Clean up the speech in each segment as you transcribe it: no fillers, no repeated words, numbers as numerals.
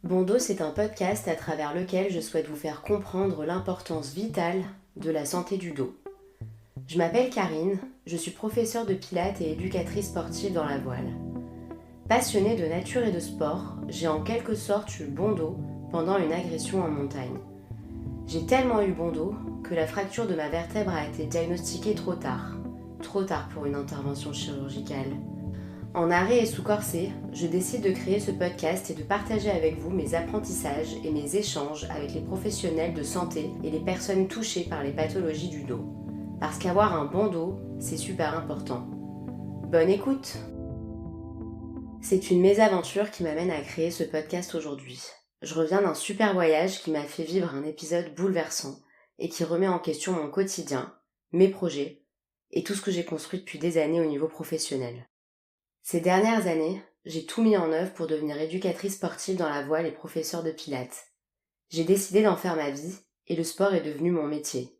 Bondo, c'est un podcast à travers lequel je souhaite vous faire comprendre l'importance vitale de la santé du dos. Je m'appelle Karine, je suis professeure de pilates et éducatrice sportive dans la voile. Passionnée de nature et de sport, j'ai en quelque sorte eu bon dos pendant une agression en montagne. J'ai tellement eu bon dos que la fracture de ma vertèbre a été diagnostiquée trop tard pour une intervention chirurgicale. En arrêt et sous corset, je décide de créer ce podcast et de partager avec vous mes apprentissages et mes échanges avec les professionnels de santé et les personnes touchées par les pathologies du dos. Parce qu'avoir un bon dos, c'est super important. Bonne écoute! C'est une mésaventure qui m'amène à créer ce podcast aujourd'hui. Je reviens d'un super voyage qui m'a fait vivre un épisode bouleversant et qui remet en question mon quotidien, mes projets et tout ce que j'ai construit depuis des années au niveau professionnel. Ces dernières années, j'ai tout mis en œuvre pour devenir éducatrice sportive dans la voile et professeure de pilates. J'ai décidé d'en faire ma vie et le sport est devenu mon métier.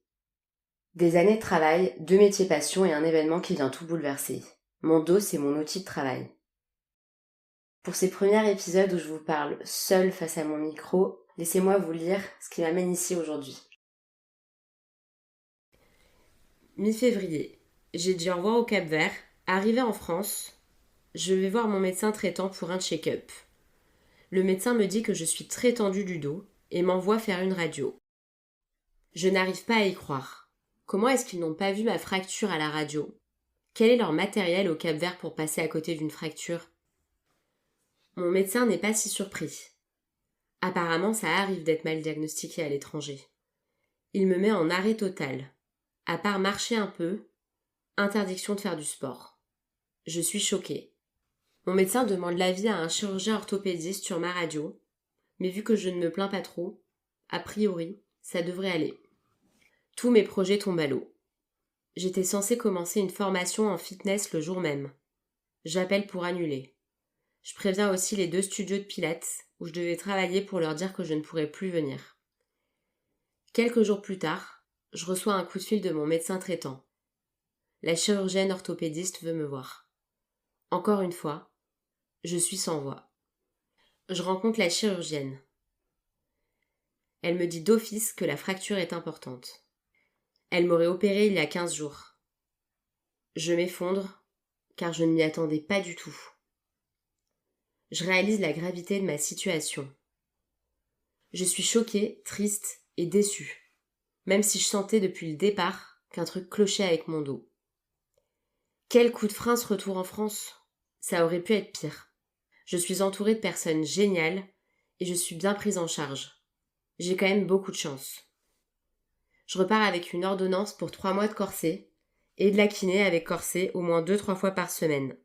Des années de travail, 2 métiers passion et un événement qui vient tout bouleverser. Mon dos, c'est mon outil de travail. Pour ces premiers épisodes où je vous parle seule face à mon micro, laissez-moi vous lire ce qui m'amène ici aujourd'hui. Mi-février, j'ai dit au revoir au Cap-Vert. Arrivé en France, je vais voir mon médecin traitant pour un check-up. Le médecin me dit que je suis très tendue du dos et m'envoie faire une radio. Je n'arrive pas à y croire. Comment est-ce qu'ils n'ont pas vu ma fracture à la radio ? Quel est leur matériel au Cap-Vert pour passer à côté d'une fracture ? Mon médecin n'est pas si surpris. Apparemment, ça arrive d'être mal diagnostiqué à l'étranger. Il me met en arrêt total. À part marcher un peu, interdiction de faire du sport. Je suis choquée. Mon médecin demande l'avis à un chirurgien orthopédiste sur ma radio, mais vu que je ne me plains pas trop, a priori, ça devrait aller. Tous mes projets tombent à l'eau. J'étais censée commencer une formation en fitness le jour même. J'appelle pour annuler. Je préviens aussi les 2 studios de pilates où je devais travailler pour leur dire que je ne pourrais plus venir. Quelques jours plus tard, je reçois un coup de fil de mon médecin traitant. La chirurgienne orthopédiste veut me voir. Encore une fois, je suis sans voix. Je rencontre la chirurgienne. Elle me dit d'office que la fracture est importante. Elle m'aurait opéré il y a 15 jours. Je m'effondre, car je ne m'y attendais pas du tout. Je réalise la gravité de ma situation. Je suis choquée, triste et déçue, même si je sentais depuis le départ qu'un truc clochait avec mon dos. Quel coup de frein ce retour en France ? Ça aurait pu être pire. Je suis entourée de personnes géniales et je suis bien prise en charge. J'ai quand même beaucoup de chance. Je repars avec une ordonnance pour 3 mois de corset et de la kiné avec corset au moins 2-3 fois par semaine.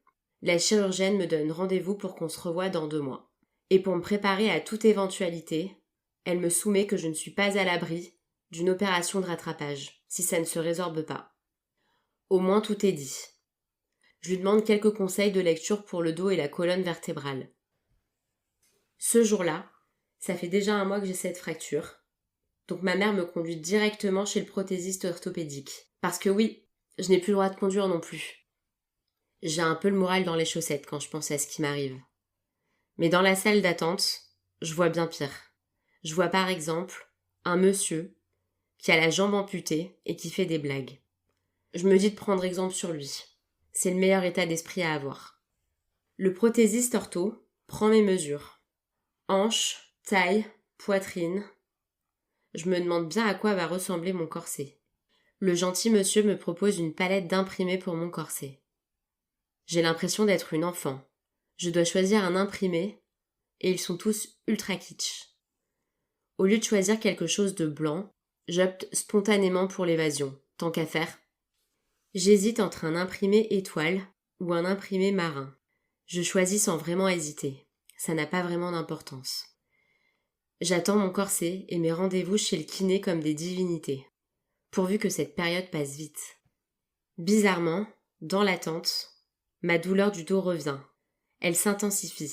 La chirurgienne me donne rendez-vous pour qu'on se revoie dans 2 mois. Et pour me préparer à toute éventualité, elle me soumet que je ne suis pas à l'abri d'une opération de rattrapage, si ça ne se résorbe pas. Au moins tout est dit. Je lui demande quelques conseils de lecture pour le dos et la colonne vertébrale. Ce jour-là, ça fait déjà 1 mois que j'ai cette fracture, donc ma mère me conduit directement chez le prothésiste orthopédique. Parce que oui, je n'ai plus le droit de conduire non plus. J'ai un peu le moral dans les chaussettes quand je pense à ce qui m'arrive. Mais dans la salle d'attente, je vois bien pire. Je vois par exemple un monsieur qui a la jambe amputée et qui fait des blagues. Je me dis de prendre exemple sur lui. C'est le meilleur état d'esprit à avoir. Le prothésiste ortho prend mes mesures. Hanches, taille, poitrine. Je me demande bien à quoi va ressembler mon corset. Le gentil monsieur me propose une palette d'imprimés pour mon corset. J'ai l'impression d'être une enfant. Je dois choisir un imprimé et ils sont tous ultra kitsch. Au lieu de choisir quelque chose de blanc, j'opte spontanément pour l'évasion, tant qu'à faire. J'hésite entre un imprimé étoile ou un imprimé marin. Je choisis sans vraiment hésiter. Ça n'a pas vraiment d'importance. J'attends mon corset et mes rendez-vous chez le kiné comme des divinités, pourvu que cette période passe vite. Bizarrement, dans l'attente, ma douleur du dos revient. Elle s'intensifie,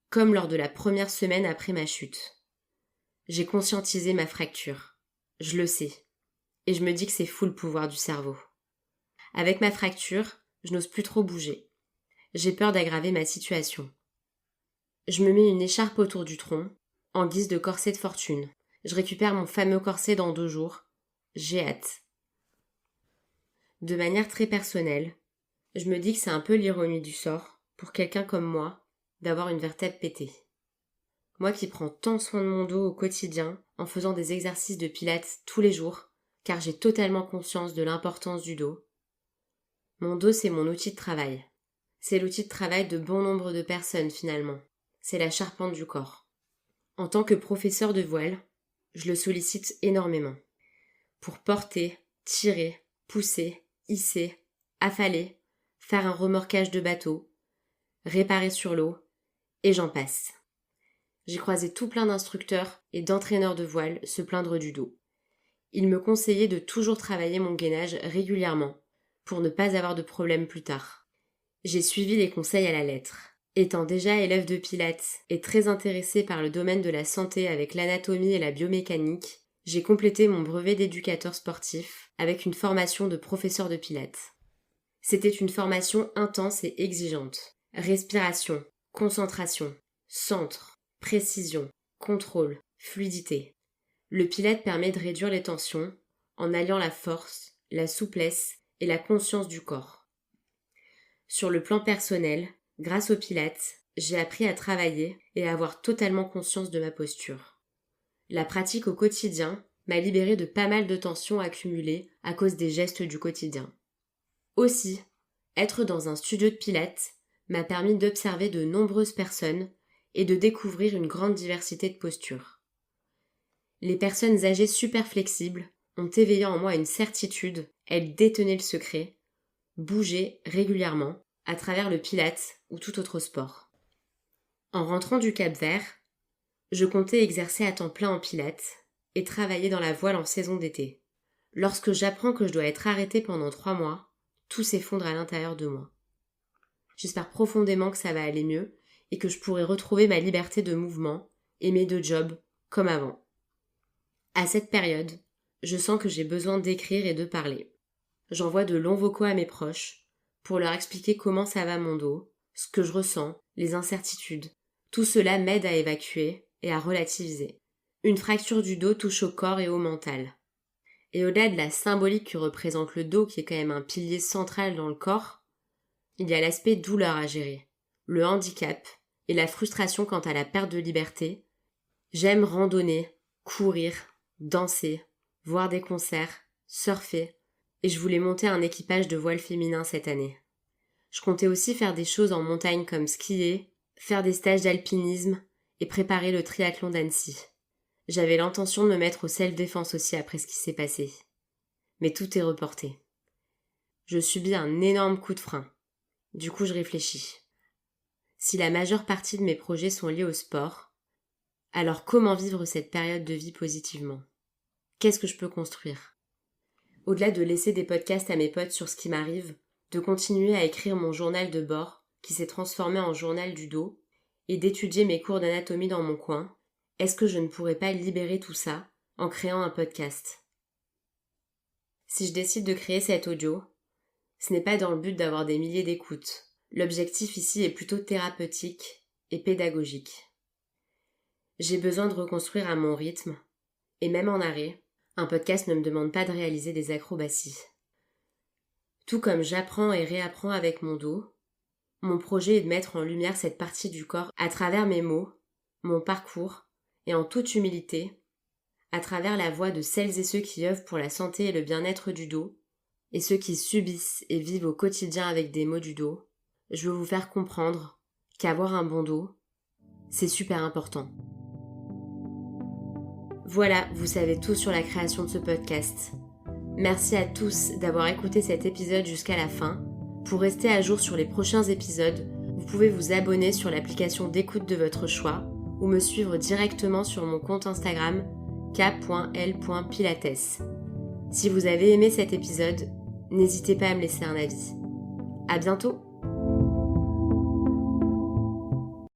comme lors de la première semaine après ma chute. J'ai conscientisé ma fracture. Je le sais. Et je me dis que c'est fou le pouvoir du cerveau. Avec ma fracture, je n'ose plus trop bouger. J'ai peur d'aggraver ma situation. Je me mets une écharpe autour du tronc en guise de corset de fortune. Je récupère mon fameux corset dans 2 jours. J'ai hâte. De manière très personnelle, je me dis que c'est un peu l'ironie du sort, pour quelqu'un comme moi, d'avoir une vertèbre pétée. Moi qui prends tant soin de mon dos au quotidien, en faisant des exercices de pilates tous les jours, car j'ai totalement conscience de l'importance du dos. Mon dos, c'est mon outil de travail. C'est l'outil de travail de bon nombre de personnes finalement. C'est la charpente du corps. En tant que professeur de voile, je le sollicite énormément. Pour porter, tirer, pousser, hisser, affaler, faire un remorquage de bateau, réparer sur l'eau, et j'en passe. J'ai croisé tout plein d'instructeurs et d'entraîneurs de voile se plaindre du dos. Ils me conseillaient de toujours travailler mon gainage régulièrement, pour ne pas avoir de problème plus tard. J'ai suivi les conseils à la lettre. Étant déjà élève de pilates et très intéressée par le domaine de la santé avec l'anatomie et la biomécanique, j'ai complété mon brevet d'éducateur sportif avec une formation de professeur de pilates. C'était une formation intense et exigeante. Respiration, concentration, centre, précision, contrôle, fluidité. Le pilate permet de réduire les tensions en alliant la force, la souplesse et la conscience du corps. Sur le plan personnel, grâce au pilates, j'ai appris à travailler et à avoir totalement conscience de ma posture. La pratique au quotidien m'a libérée de pas mal de tensions accumulées à cause des gestes du quotidien. Aussi, être dans un studio de pilates m'a permis d'observer de nombreuses personnes et de découvrir une grande diversité de postures. Les personnes âgées super flexibles ont éveillé en moi une certitude, elles détenaient le secret, bouger régulièrement à travers le pilates ou tout autre sport. En rentrant du Cap-Vert, je comptais exercer à temps plein en pilates et travailler dans la voile en saison d'été. Lorsque j'apprends que je dois être arrêtée pendant 3 mois, tout s'effondre à l'intérieur de moi. J'espère profondément que ça va aller mieux et que je pourrai retrouver ma liberté de mouvement et mes 2 jobs comme avant. À cette période, je sens que j'ai besoin d'écrire et de parler. J'envoie de longs vocaux à mes proches pour leur expliquer comment ça va mon dos, ce que je ressens, les incertitudes. Tout cela m'aide à évacuer et à relativiser. Une fracture du dos touche au corps et au mental. Et au-delà de la symbolique que représente le dos, qui est quand même un pilier central dans le corps, il y a l'aspect douleur à gérer, le handicap et la frustration quant à la perte de liberté. J'aime randonner, courir, danser, voir des concerts, surfer, et je voulais monter un équipage de voile féminin cette année. Je comptais aussi faire des choses en montagne comme skier, faire des stages d'alpinisme et préparer le triathlon d'Annecy. J'avais l'intention de me mettre au self-défense aussi après ce qui s'est passé. Mais tout est reporté. Je subis un énorme coup de frein. Du coup, je réfléchis. Si la majeure partie de mes projets sont liés au sport, alors comment vivre cette période de vie positivement ? Qu'est-ce que je peux construire ? Au-delà de laisser des podcasts à mes potes sur ce qui m'arrive, de continuer à écrire mon journal de bord, qui s'est transformé en journal du dos, et d'étudier mes cours d'anatomie dans mon coin, est-ce que je ne pourrais pas libérer tout ça en créant un podcast ? Si je décide de créer cet audio, ce n'est pas dans le but d'avoir des milliers d'écoutes. L'objectif ici est plutôt thérapeutique et pédagogique. J'ai besoin de reconstruire à mon rythme, et même en arrêt, un podcast ne me demande pas de réaliser des acrobaties. Tout comme j'apprends et réapprends avec mon dos, mon projet est de mettre en lumière cette partie du corps à travers mes mots, mon parcours, et en toute humilité, à travers la voix de celles et ceux qui œuvrent pour la santé et le bien-être du dos, et ceux qui subissent et vivent au quotidien avec des maux du dos. Je veux vous faire comprendre qu'avoir un bon dos, c'est super important. Voilà, vous savez tout sur la création de ce podcast. Merci à tous d'avoir écouté cet épisode jusqu'à la fin. Pour rester à jour sur les prochains épisodes, vous pouvez vous abonner sur l'application d'écoute de votre choix ou me suivre directement sur mon compte Instagram k.l.pilates. Si vous avez aimé cet épisode, n'hésitez pas à me laisser un avis. À bientôt!